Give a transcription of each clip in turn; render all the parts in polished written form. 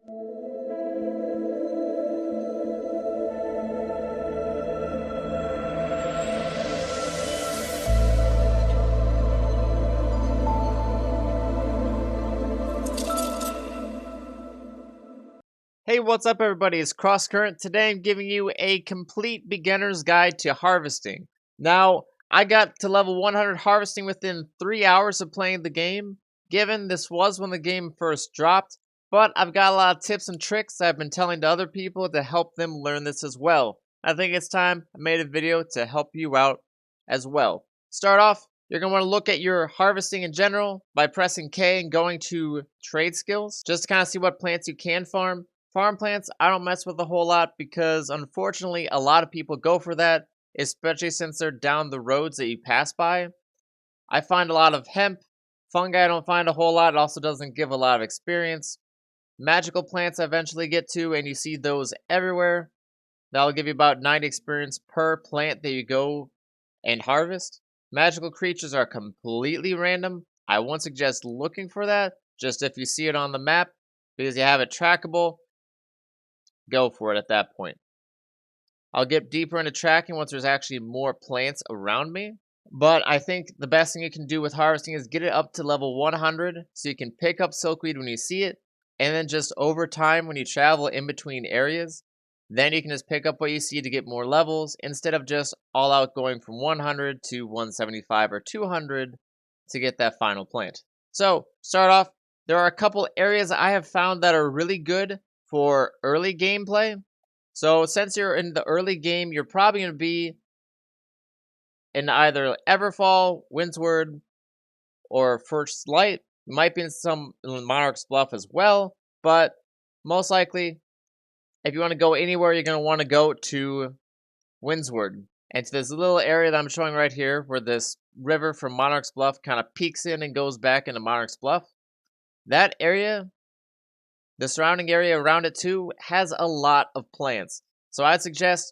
Hey, what's up everybody? It's CrossCurrent. Today I'm giving you a complete beginner's guide to harvesting. Now, I got to level 100 harvesting within 3 hours of playing the game, given this was when the game first dropped, but I've got a lot of tips and tricks I've been telling to other people to help them learn this as well. I think it's time I made a video to help you out as well. Start off, you're going to want to look at your harvesting in general by pressing K and going to trade skills, just to kind of see what plants you can farm. Farm plants, I don't mess with a whole lot because unfortunately a lot of people go for that, especially since they're down the roads that you pass by. I find a lot of hemp. Fungi I don't find a whole lot. It also doesn't give a lot of experience. Magical plants I eventually get to, and you see those everywhere. That'll give you about 90 experience per plant that you go and harvest. Magical creatures are completely random. I won't suggest looking for that, just if you see it on the map, because you have it trackable. Go for it at that point. I'll get deeper into tracking once there's actually more plants around me. But I think the best thing you can do with harvesting is get it up to level 100 so you can pick up silkweed when you see it. And then just over time when you travel in between areas, then you can just pick up what you see to get more levels instead of just all out going from 100 to 175 or 200 to get that final plant. So, start off, there are a couple areas I have found that are really good for early gameplay. So since you're in the early game, you're probably going to be in either Everfall, Windsward, or First Light. You might be in some Monarch's Bluff as well, but most likely, if you want to go anywhere, you're going to want to go to Windsward. And to this little area that I'm showing right here, where this river from Monarch's Bluff kind of peeks in and goes back into Monarch's Bluff. That area, the surrounding area around it too, has a lot of plants. So I'd suggest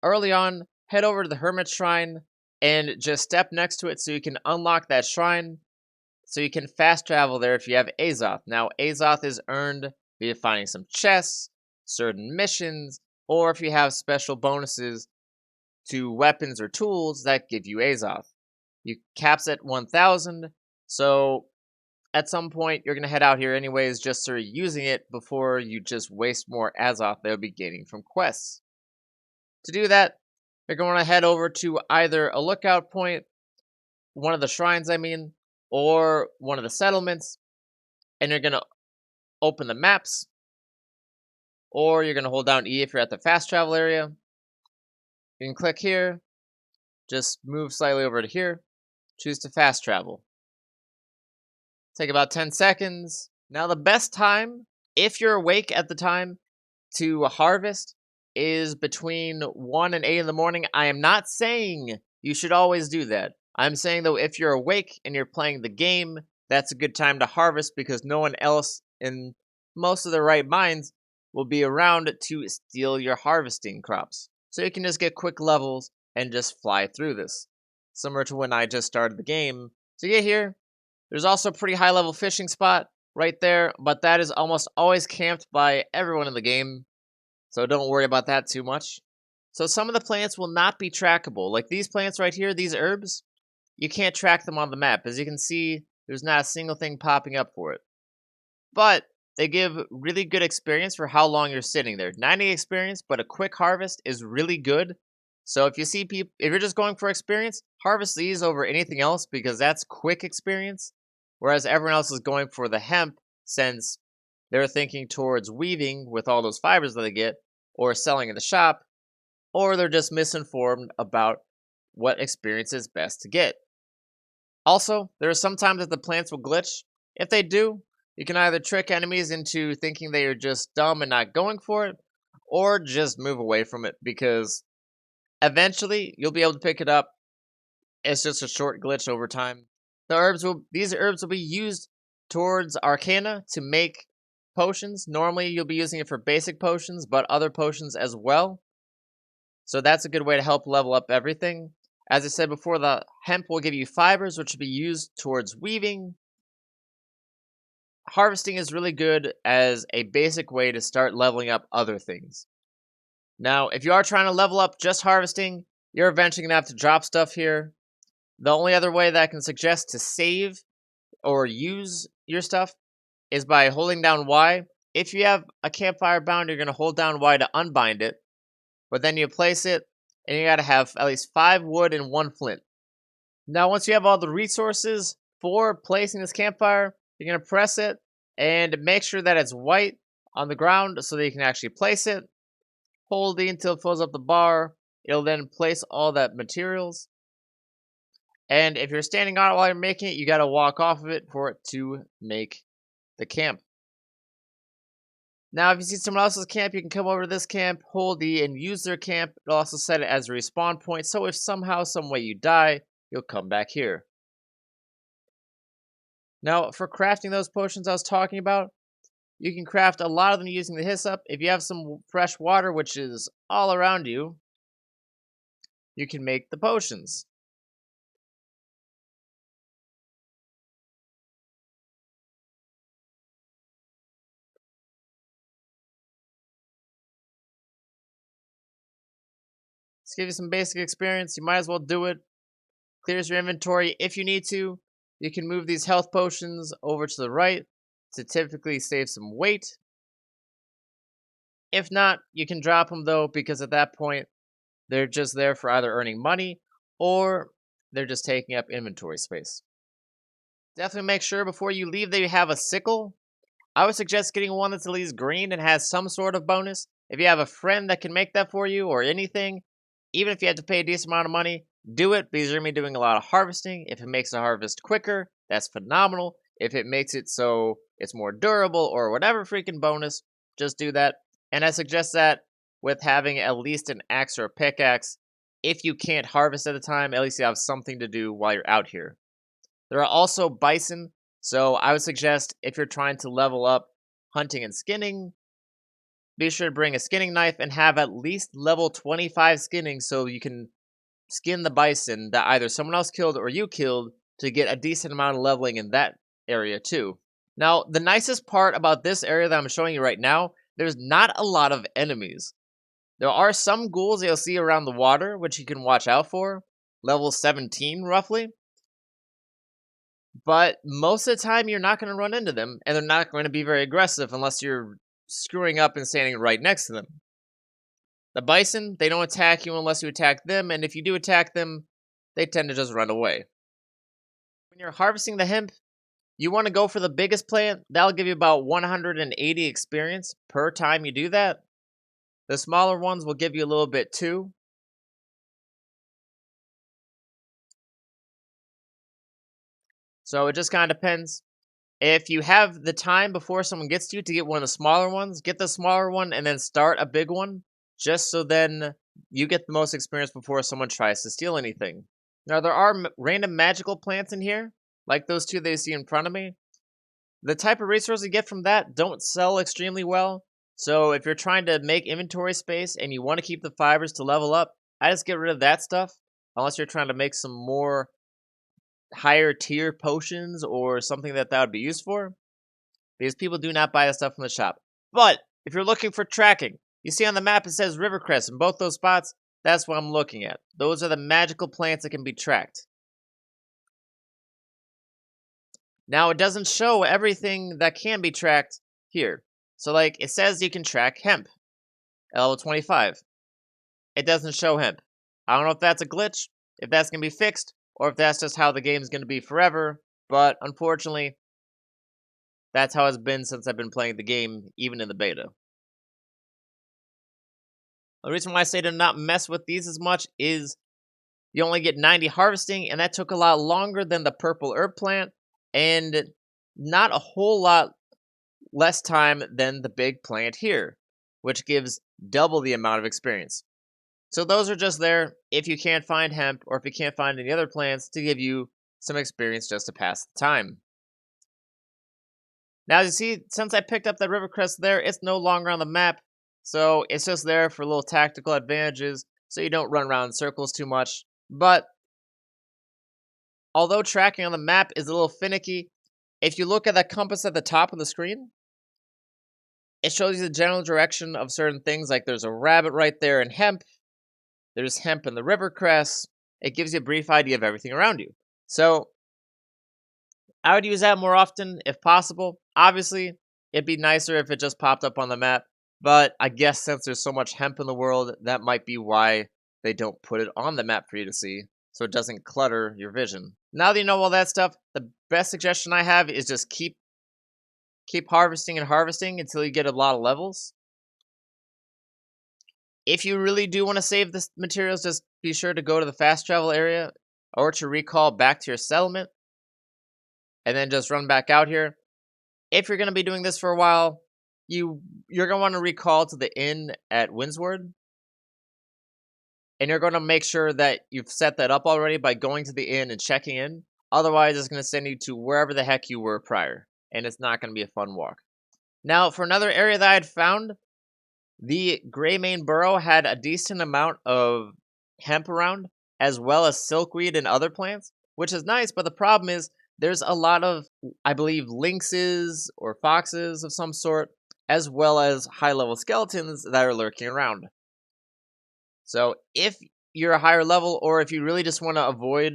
early on, head over to the Hermit Shrine and just step next to it so you can unlock that shrine so you can fast travel there if you have Azoth. Now, Azoth is earned via finding some chests, certain missions, or if you have special bonuses to weapons or tools that give you Azoth. You caps at 1,000, so at some point, you're going to head out here anyways, just so you're using it before you just waste more Azoth they'll be gaining from quests. To do that, you're going to head over to either a lookout point, one of the shrines I mean, or one of the settlements, and you're going to open the maps, or you're going to hold down E if you're at the fast travel area. You can click here, just move slightly over to here, choose to fast travel. Take about 10 seconds. Now the best time, if you're awake at the time, to harvest is between 1 and 8 in the morning. I am not saying you should always do that. I'm saying though, if you're awake and you're playing the game, that's a good time to harvest because no one else in most of their right minds will be around to steal your harvesting crops. So you can just get quick levels and just fly through this. Similar to when I just started the game. So you get here. There's also a pretty high level fishing spot right there, but that is almost always camped by everyone in the game, so don't worry about that too much. So some of the plants will not be trackable. Like these plants right here, these herbs, you can't track them on the map. As you can see, there's not a single thing popping up for it. But they give really good experience for how long you're sitting there. 90 experience, but a quick harvest is really good. So if you see people, if you're just going for experience, harvest these over anything else because that's quick experience. Whereas everyone else is going for the hemp since they're thinking towards weaving with all those fibers that they get, or selling in the shop, or they're just misinformed about what experience is best to get. Also, there are some times that the plants will glitch. If they do, you can either trick enemies into thinking they are just dumb and not going for it, or just move away from it because eventually you'll be able to pick it up. It's just a short glitch over time. These herbs will be used towards Arcana to make potions. Normally you'll be using it for basic potions, but other potions as well. So that's a good way to help level up everything. As I said before, the hemp will give you fibers, which will be used towards weaving. harvesting is really good as a basic way to start leveling up other things. Now, if you are trying to level up just harvesting, you're eventually going to have to drop stuff here. The only other way that I can suggest to save or use your stuff is by holding down Y. If you have a campfire bound, you're going to hold down Y to unbind it, but then you place it, and you got to have at least 5 wood and 1 flint. Now, once you have all the resources for placing this campfire, you're going to press it and make sure that it's white on the ground so that you can actually place it. Hold it until it fills up the bar. It'll then place all that materials. And if you're standing on it while you're making it, you got to walk off of it for it to make the camp. Now, if you see someone else's camp, you can come over to this camp, hold E, and use their camp. It'll also set it as a respawn point, so if somehow, some way you die, you'll come back here. Now, for crafting those potions I was talking about, you can craft a lot of them using the hyssop. If you have some fresh water, which is all around you, you can make the potions. Let's give you some basic experience. You might as well do it. Clears your inventory if you need to. You can move these health potions over to the right to typically save some weight. If not, you can drop them though, because at that point, they're just there for either earning money or they're just taking up inventory space. Definitely make sure before you leave that you have a sickle. I would suggest getting one that's at least green and has some sort of bonus. If you have a friend that can make that for you or anything, even if you have to pay a decent amount of money, do it because you're going to be doing a lot of harvesting. If it makes the harvest quicker, that's phenomenal. If it makes it so it's more durable or whatever freaking bonus, just do that. And I suggest that with having at least an axe or a pickaxe. If you can't harvest at the time, at least you have something to do while you're out here. There are also bison, so I would suggest if you're trying to level up hunting and skinning, be sure to bring a skinning knife and have at least level 25 skinning so you can skin the bison that either someone else killed or you killed to get a decent amount of leveling in that area too. Now, the nicest part about this area that I'm showing you right now, there's not a lot of enemies. There are some ghouls you'll see around the water, which you can watch out for, level 17 roughly. But most of the time, you're not going to run into them, and they're not going to be very aggressive unless you're screwing up and standing right next to them. The bison, they don't attack you unless you attack them, and if you do attack them, they tend to just run away. When you're harvesting the hemp, you want to go for the biggest plant. That'll give you about 180 experience per time you do that. The smaller ones will give you a little bit too. So it just kind of depends. If you have the time before someone gets to you to get one of the smaller ones, get the smaller one and then start a big one, just so then you get the most experience before someone tries to steal anything. Now, there are random magical plants in here, like those two that you see in front of me. The type of resources you get from that don't sell extremely well, so if you're trying to make inventory space and you want to keep the fibers to level up, I just get rid of that stuff, unless you're trying to make some more higher tier potions or something that would be used for, because people do not buy the stuff from the shop. But if you're looking for tracking, you see on the map it says Rivercrest in both those spots. That's what I'm looking at. Those are the magical plants that can be tracked. Now, it doesn't show everything that can be tracked here. So, like, it says you can track hemp at level 25. It doesn't show hemp. I don't know if that's a glitch, if that's going to be fixed, or if that's just how the game's going to be forever, but unfortunately, that's how it's been since I've been playing the game, even in the beta. The reason why I say to not mess with these as much is you only get 90 harvesting, and that took a lot longer than the purple herb plant, and not a whole lot less time than the big plant here, which gives double the amount of experience. So those are just there if you can't find hemp, or if you can't find any other plants to give you some experience just to pass the time. Now, as you see, since I picked up that Rivercrest there, it's no longer on the map, so it's just there for little tactical advantages, so you don't run around in circles too much. But although tracking on the map is a little finicky, If you look at the compass at the top of the screen, it shows you the general direction of certain things, like there's a rabbit right there in hemp, there's hemp in the river cress. It gives you a brief idea of everything around you. So I would use that more often if possible. Obviously, it'd be nicer if it just popped up on the map, but I guess since there's so much hemp in the world, that might be why they don't put it on the map for you to see, so it doesn't clutter your vision. Now that you know all that stuff, the best suggestion I have is just keep harvesting and harvesting until you get a lot of levels. If you really do want to save the materials, just be sure to go to the fast travel area or to recall back to your settlement and then just run back out here. If you're going to be doing this for a while, you're going to want to recall to the inn at Windsward. And you're going to make sure that you've set that up already by going to the inn and checking in. Otherwise, it's going to send you to wherever the heck you were prior. And it's not going to be a fun walk. Now, for another area that I had found, the Greymane Burrow had a decent amount of hemp around, as well as silkweed and other plants, which is nice, but the problem is there's a lot of, I believe, lynxes or foxes of some sort, as well as high-level skeletons that are lurking around. So if you're a higher level, or if you really just want to avoid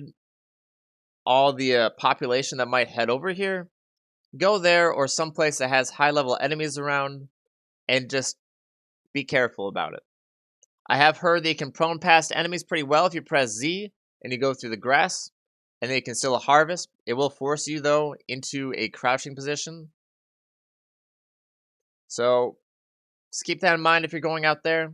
all the population that might head over here, go there or someplace that has high-level enemies around, and just be careful about it. I have heard that you can prone past enemies pretty well if you press Z and you go through the grass, and then you can still harvest. It will force you, though, into a crouching position. So just keep that in mind if you're going out there.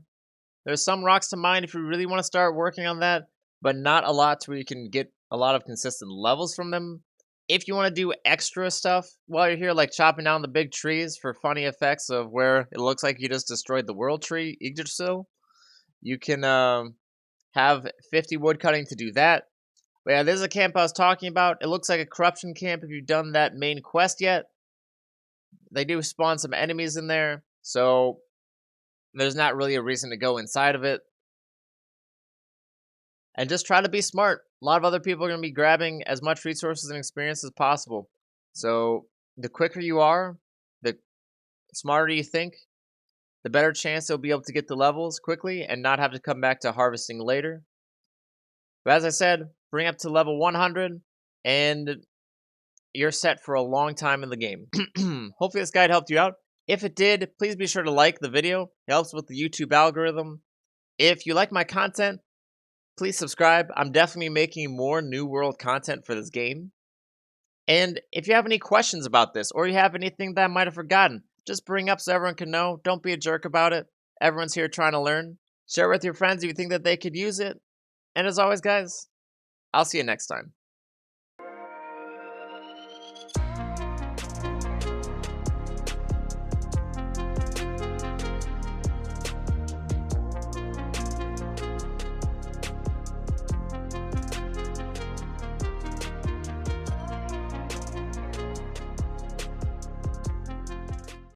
There's some rocks to mine if you really want to start working on that, but not a lot to where you can get a lot of consistent levels from them. If you want to do extra stuff while you're here, like chopping down the big trees for funny effects of where it looks like you just destroyed the world tree Yggdrasil, you can have 50 wood cutting to do that. But yeah, this is a camp I was talking about. It looks like a corruption camp if you've done that main quest yet. They do spawn some enemies in there, so there's not really a reason to go inside of it. And just try to be smart. A lot of other people are going to be grabbing as much resources and experience as possible. So the quicker you are, the smarter you think, the better chance you'll be able to get the levels quickly and not have to come back to harvesting later. But as I said, bring up to level 100 and you're set for a long time in the game. Hopefully this guide helped you out. If it did, please be sure to like the video. It helps with the YouTube algorithm. If you like my content, please subscribe. I'm definitely making more New World content for this game. And if you have any questions about this, or you have anything that I might have forgotten, just bring up so everyone can know. Don't be a jerk about it. Everyone's here trying to learn. Share it with your friends if you think that they could use it. And as always, guys, I'll see you next time.